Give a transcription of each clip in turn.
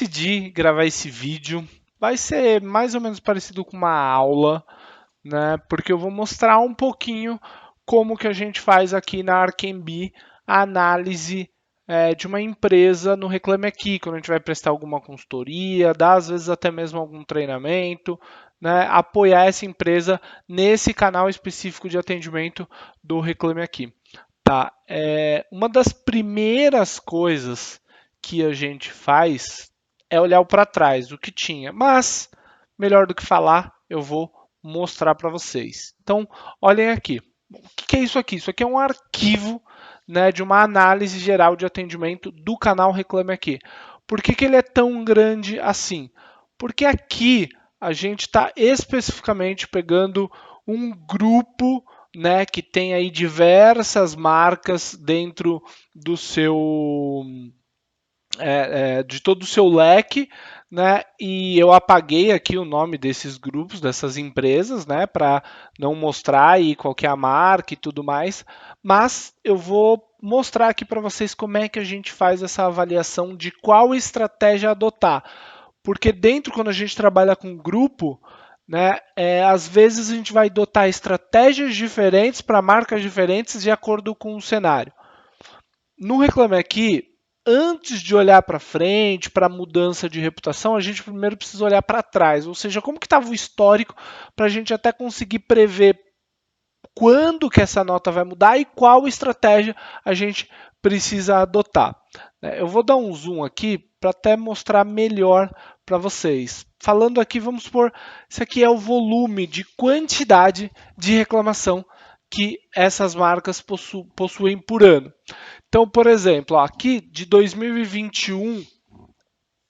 decidi gravar esse vídeo. Vai ser mais ou menos parecido com uma aula, né? Porque eu vou mostrar um pouquinho como que a gente faz aqui na Arcambi a análise de uma empresa no Reclame Aqui, quando a gente vai prestar alguma consultoria, dar às vezes até mesmo algum treinamento, né? Apoiar essa empresa nesse canal específico de atendimento do Reclame Aqui. Tá, uma das primeiras coisas que a gente faz é olhar para trás, o que tinha. Mas, melhor do que falar, eu vou mostrar para vocês. Então, olhem aqui. O que é isso aqui? Isso aqui é um arquivo, né, de uma análise geral de atendimento do canal Reclame Aqui. Por que ele é tão grande assim? Porque aqui a gente está especificamente pegando um grupo, né, que tem aí diversas marcas dentro do seu de todo o seu leque, né? E eu apaguei aqui o nome desses grupos, dessas empresas, né, para não mostrar aí qual que é a marca e tudo mais, mas eu vou mostrar aqui para vocês como é que a gente faz essa avaliação de qual estratégia adotar. Porque dentro, quando a gente trabalha com grupo, né, às vezes a gente vai adotar estratégias diferentes para marcas diferentes de acordo com o cenário. No Reclame Aqui, antes de olhar para frente, para mudança de reputação, a gente primeiro precisa olhar para trás, ou seja, como que estava o histórico para a gente até conseguir prever quando que essa nota vai mudar e qual estratégia a gente precisa adotar. Eu vou dar um zoom aqui para até mostrar melhor para vocês. Falando aqui, vamos supor, isso aqui é o volume de quantidade de reclamação que essas marcas possuem por ano. Então, por exemplo, aqui de 2021,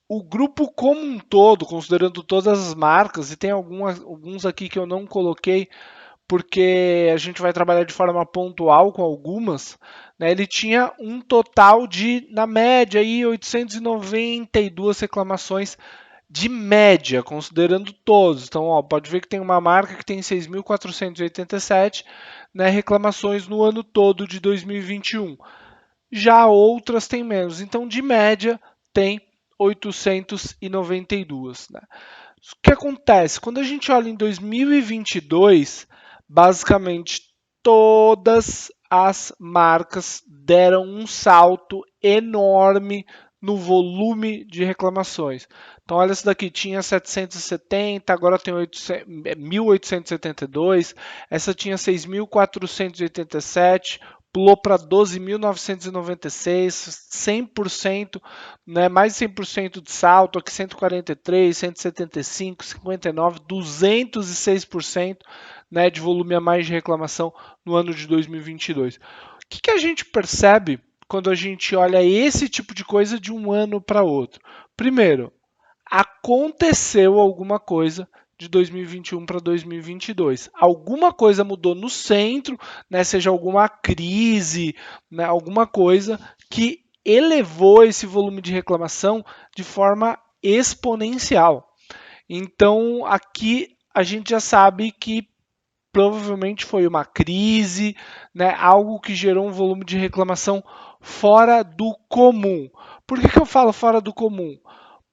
o grupo como um todo, considerando todas as marcas, e tem alguns aqui que eu não coloquei, porque a gente vai trabalhar de forma pontual com algumas, né, ele tinha um total de, na média, aí, 892 reclamações de média, considerando todos. Então, ó, pode ver que tem uma marca que tem 6.487, né, reclamações no ano todo de 2021. Já outras têm menos. Então, de média, tem 892. Né? O que acontece? Quando a gente olha em 2022, basicamente todas as marcas deram um salto enorme no volume de reclamações. Então, olha essa daqui, tinha 770, agora tem 1.872, essa tinha 6.487, pulou para 12.996, 100%, né, mais de 100% de salto, aqui 143, 175, 59, 206%, né, de volume a mais de reclamação no ano de 2022. O que a gente percebe quando a gente olha esse tipo de coisa de um ano para outro? Primeiro, aconteceu alguma coisa de 2021 para 2022. Alguma coisa mudou no centro, né, seja alguma crise, né, alguma coisa que elevou esse volume de reclamação de forma exponencial. Então, aqui a gente já sabe que provavelmente foi uma crise, né, algo que gerou um volume de reclamação fora do comum. Por que eu falo fora do comum?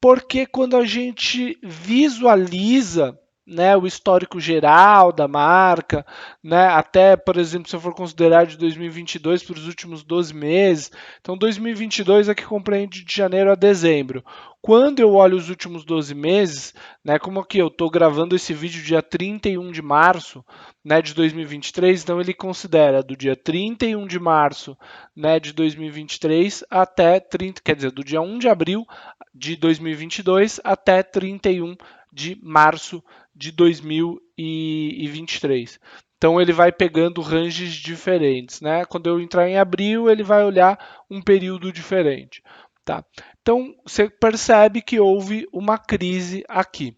Porque quando a gente visualiza, né, o histórico geral da marca, né, até, por exemplo, se eu for considerar de 2022 para os últimos 12 meses, então 2022 é que compreende de janeiro a dezembro. Quando eu olho os últimos 12 meses, né, como aqui eu estou gravando esse vídeo dia 31 de março, né, de 2023, então ele considera do dia 31 de março, né, de 2023 até 30, quer dizer, do dia 1 de abril de 2022 até 31 de março de 2023. Então ele vai pegando ranges diferentes, né? Quando eu entrar em abril, ele vai olhar um período diferente, tá? Então você percebe que houve uma crise aqui.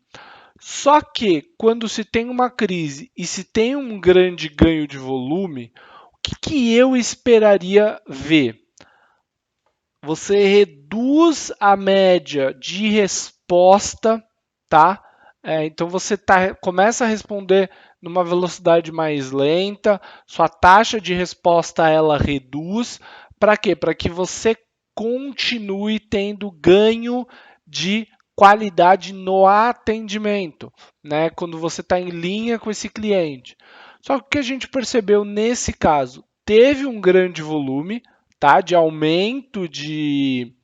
Só que quando se tem uma crise e se tem um grande ganho de volume, o que eu esperaria ver? Você reduz a média de resposta, tá? Então você começa a responder numa velocidade mais lenta, sua taxa de resposta ela reduz. Para quê? Para que você continue tendo ganho de qualidade no atendimento, né? Quando você está em linha com esse cliente. Só que o que a gente percebeu nesse caso, teve um grande volume, tá? De aumento de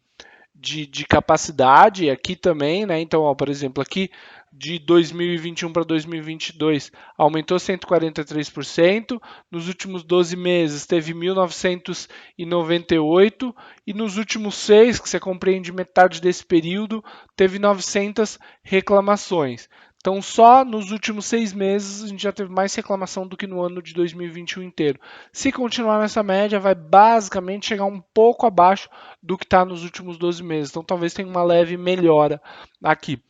capacidade aqui também, né? Então, ó, por exemplo, aqui de 2021 para 2022 aumentou 143%, nos últimos 12 meses teve 1.998 e nos últimos 6, que você compreende metade desse período, teve 900 reclamações. Então, só nos últimos 6 meses a gente já teve mais reclamação do que no ano de 2021 inteiro. Se continuar nessa média, vai basicamente chegar um pouco abaixo do que está nos últimos 12 meses. Então, talvez tenha uma leve melhora aqui.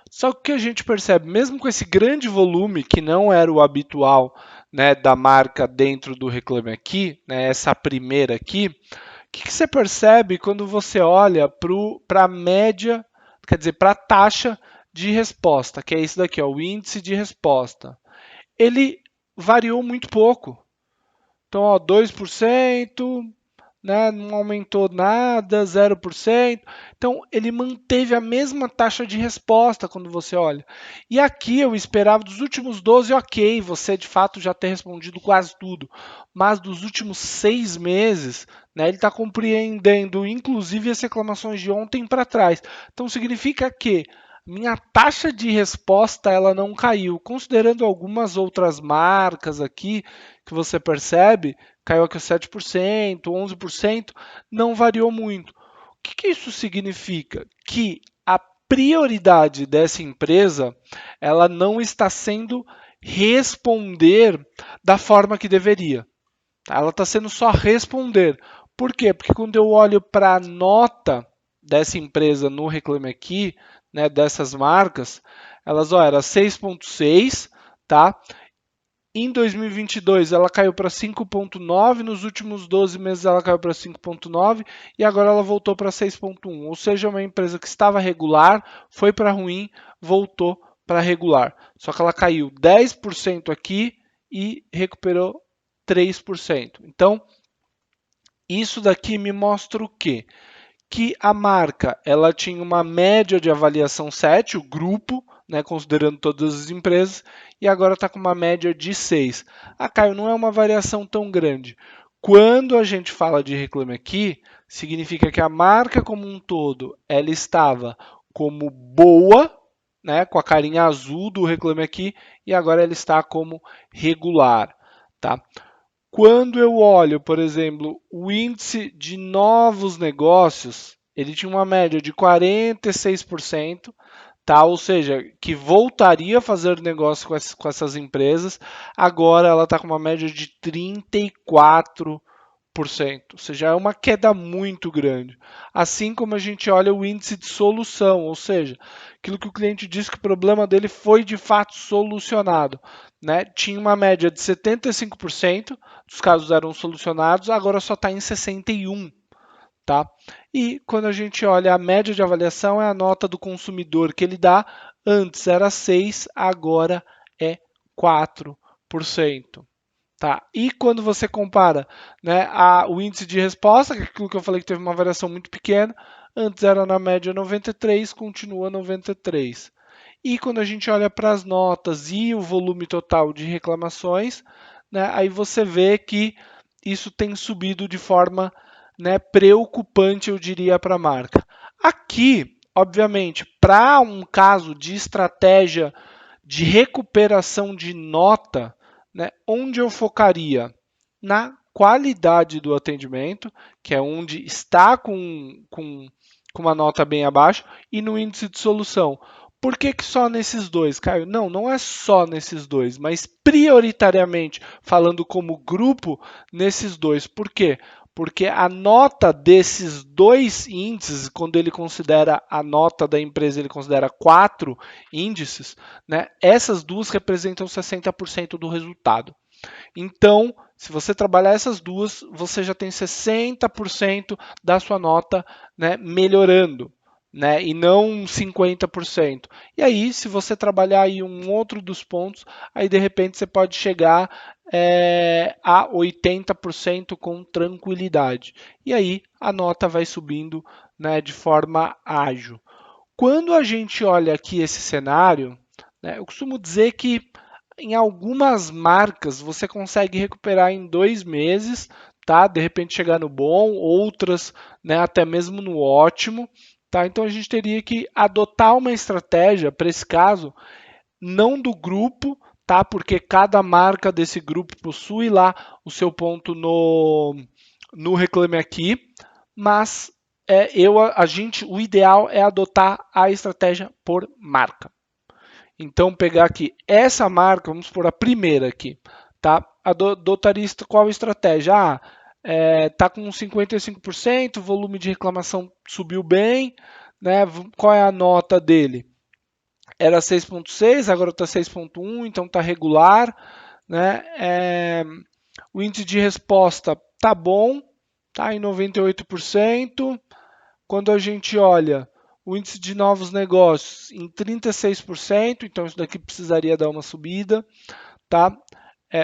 Só que o que a gente percebe, mesmo com esse grande volume, que não era o habitual, né, da marca dentro do Reclame Aqui, né, essa primeira aqui, o que você percebe quando você olha para a média, quer dizer, para a taxa de resposta, que é isso daqui, ó, o índice de resposta. Ele variou muito pouco. Então, ó, 2%, né, não aumentou nada, 0%. Então, ele manteve a mesma taxa de resposta quando você olha. E aqui eu esperava dos últimos 12, ok, você de fato já ter respondido quase tudo. Mas dos últimos 6 meses, né, ele está compreendendo inclusive as reclamações de ontem para trás. Então, significa que minha taxa de resposta ela não caiu. Considerando algumas outras marcas aqui que você percebe, caiu aqui 7%, 11%, não variou muito. O que isso significa? Que a prioridade dessa empresa ela não está sendo responder da forma que deveria. Ela está sendo só responder. Por quê? Porque quando eu olho para a nota dessa empresa no Reclame Aqui, né, dessas marcas, elas ó, era 6,6, tá? Em 2022 ela caiu para 5,9, nos últimos 12 meses ela caiu para 5,9 e agora ela voltou para 6,1. Ou seja, uma empresa que estava regular, foi para ruim, voltou para regular. Só que ela caiu 10% aqui e recuperou 3%. Então, isso daqui me mostra o quê? Que a marca ela tinha uma média de avaliação 7, o grupo, né, considerando todas as empresas, e agora está com uma média de 6. Ah, Caio, não é uma variação tão grande. Quando a gente fala de Reclame Aqui, significa que a marca como um todo ela estava como boa, né, com a carinha azul do Reclame Aqui, e agora ela está como regular. Tá? Quando eu olho, por exemplo, o índice de novos negócios, ele tinha uma média de 46%, tá? Ou seja, que voltaria a fazer negócio com essas empresas, agora ela está com uma média de 34%. Ou seja, é uma queda muito grande. Assim como a gente olha o índice de solução, ou seja, aquilo que o cliente disse que o problema dele foi de fato solucionado. Né? Tinha uma média de 75% dos casos eram solucionados, agora só está em 61%. Tá? E quando a gente olha a média de avaliação, é a nota do consumidor que ele dá, antes era 6%, agora é 4%. Tá? E quando você compara, né, o índice de resposta, que é aquilo que eu falei que teve uma variação muito pequena, antes era na média 93, continua 93. E quando a gente olha para as notas e o volume total de reclamações, né, aí você vê que isso tem subido de forma, né, preocupante, eu diria, para a marca. Aqui, obviamente, para um caso de estratégia de recuperação de nota, né, onde eu focaria? Na qualidade do atendimento, que é onde está com uma nota bem abaixo, e no índice de solução. Por que, que só nesses dois, Caio? Não, não é só nesses dois, mas prioritariamente, falando como grupo, nesses dois. Por quê? Porque a nota desses dois índices, quando ele considera a nota da empresa, ele considera 4 índices, né? Essas duas representam 60% do resultado. Então, se você trabalhar essas duas, você já tem 60% da sua nota, né, melhorando. Né, e não 50%. E aí, se você trabalhar aí um outro dos pontos, aí de repente você pode chegar a 80% com tranquilidade. E aí a nota vai subindo, né, de forma ágil. Quando a gente olha aqui esse cenário, né, eu costumo dizer que em algumas marcas você consegue recuperar em 2 meses, tá? De repente chegar no bom, outras, né, até mesmo no ótimo, tá? Então a gente teria que adotar uma estratégia para esse caso, não do grupo, tá? Porque cada marca desse grupo possui lá o seu ponto no Reclame Aqui, mas o ideal é adotar a estratégia por marca. Então, pegar aqui essa marca, vamos por a primeira aqui, tá? Adotaria qual estratégia? Tá com 55%, o volume de reclamação subiu bem, né? Qual é a nota dele? Era 6,6, agora está 6,1, então está regular, né? O índice de resposta tá bom, tá em 98%. Quando a gente olha o índice de novos negócios em 36%, então isso daqui precisaria dar uma subida, tá?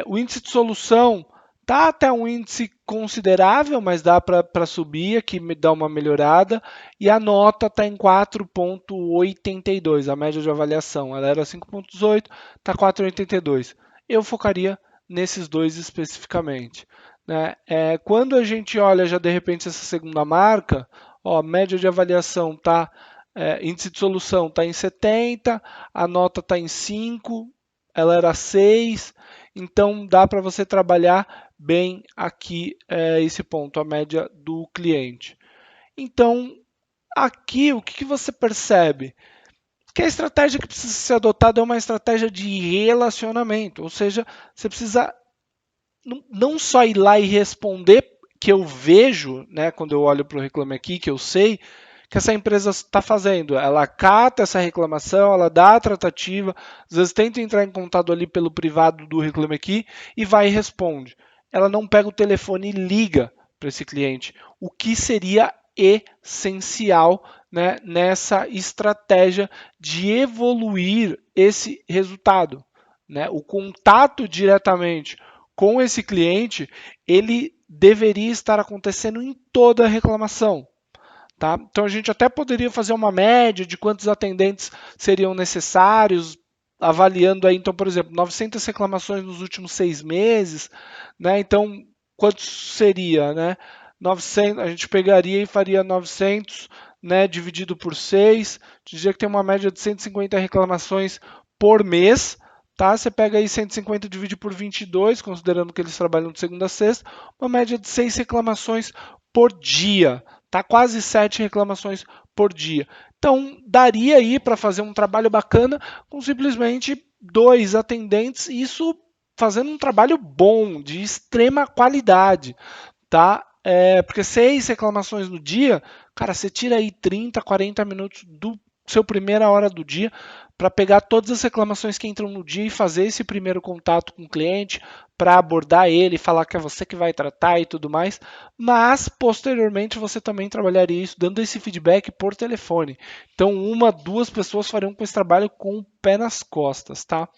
O índice de solução tá até um índice considerável, mas dá para subir aqui, dá uma melhorada, e a nota está em 4,82, a média de avaliação. Ela era 5,18, está 4,82. Eu focaria nesses dois especificamente, né? Quando a gente olha já de repente essa segunda marca, ó, média de avaliação tá, índice de solução está em 70, a nota está em 5, ela era 6, então dá para você trabalhar bem aqui esse ponto, a média do cliente. Então, aqui o que você percebe? Que a estratégia que precisa ser adotada é uma estratégia de relacionamento, ou seja, você precisa não só ir lá e responder, que eu vejo, né, quando eu olho para o Reclame Aqui, que eu sei que essa empresa está fazendo. Ela cata essa reclamação, ela dá a tratativa, às vezes tenta entrar em contato ali pelo privado do Reclame Aqui e vai e responde. Ela não pega o telefone e liga para esse cliente, o que seria essencial, né, nessa estratégia de evoluir esse resultado, né? O contato diretamente com esse cliente, ele deveria estar acontecendo em toda a reclamação. Tá? Então a gente até poderia fazer uma média de quantos atendentes seriam necessários, avaliando aí, então, por exemplo, 900 reclamações nos últimos 6 meses, né? Então, quanto seria, né? 900, a gente pegaria e faria 900, né, dividido por 6, dizia que tem uma média de 150 reclamações por mês, tá? Você pega aí 150 divide por 22, considerando que eles trabalham de segunda a sexta, uma média de 6 reclamações por dia, tá? Quase 7 reclamações por dia. Então, daria aí para fazer um trabalho bacana com simplesmente 2 atendentes, isso fazendo um trabalho bom, de extrema qualidade, tá? Porque 6 reclamações no dia, cara, você tira aí 30, 40 minutos do seu primeira hora do dia para pegar todas as reclamações que entram no dia e fazer esse primeiro contato com o cliente para abordar ele, falar que é você que vai tratar e tudo mais, mas posteriormente você também trabalharia isso dando esse feedback por telefone. Então, uma, duas pessoas fariam com esse trabalho com o pé nas costas, tá?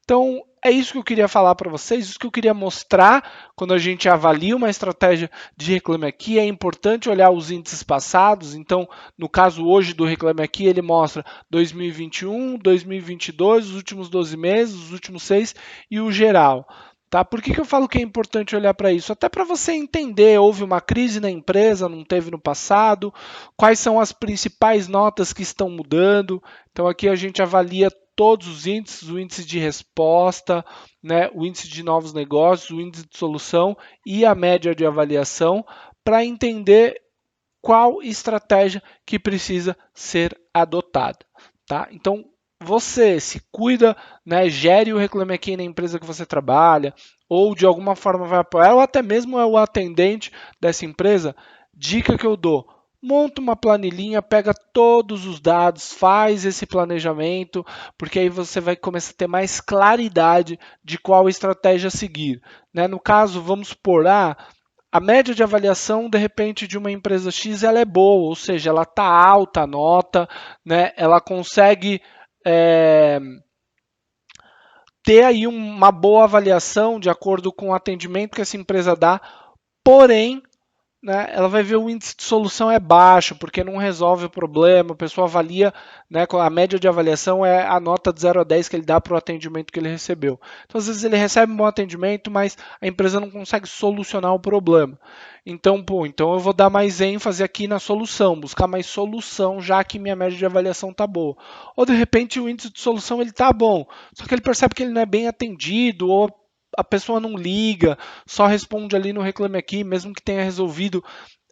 Então, é isso que eu queria falar para vocês, isso que eu queria mostrar quando a gente avalia uma estratégia de Reclame Aqui. É importante olhar os índices passados. Então, no caso hoje do Reclame Aqui, ele mostra 2021, 2022, os últimos 12 meses, os últimos 6 e o geral. Tá? Por que eu falo que é importante olhar para isso? Até para você entender, houve uma crise na empresa, não teve no passado, quais são as principais notas que estão mudando. Então, aqui a gente avalia todos os índices, o índice de resposta, né, o índice de novos negócios, o índice de solução e a média de avaliação, para entender qual estratégia que precisa ser adotada. Tá? Então, você se cuida, né, gere o Reclame Aqui na empresa que você trabalha, ou de alguma forma vai apoiar, ou até mesmo é o atendente dessa empresa. Dica que eu dou: monta uma planilhinha, pega todos os dados, faz esse planejamento, porque aí você vai começar a ter mais claridade de qual estratégia seguir. Né? No caso, vamos supor, a média de avaliação, de repente, de uma empresa X ela é boa, ou seja, ela está alta a nota, né? Ela consegue ter aí uma boa avaliação de acordo com o atendimento que essa empresa dá, porém, né, ela vai ver o índice de solução é baixo, porque não resolve o problema, a pessoa avalia, né, a média de avaliação é a nota de 0 a 10 que ele dá para o atendimento que ele recebeu. Então, às vezes ele recebe um bom atendimento, mas a empresa não consegue solucionar o problema. Então, então eu vou dar mais ênfase aqui na solução, buscar mais solução, já que minha média de avaliação está boa. Ou de repente o índice de solução ele está bom, só que ele percebe que ele não é bem atendido, ou a pessoa não liga, só responde ali no Reclame Aqui, mesmo que tenha resolvido.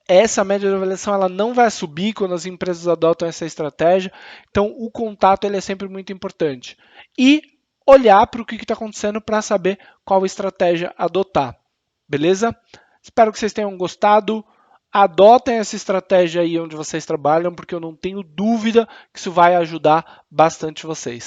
Essa média de avaliação ela não vai subir quando as empresas adotam essa estratégia. Então, o contato ele é sempre muito importante. E olhar para o que está acontecendo para saber qual estratégia adotar. Beleza? Espero que vocês tenham gostado. Adotem essa estratégia aí onde vocês trabalham, porque eu não tenho dúvida que isso vai ajudar bastante vocês.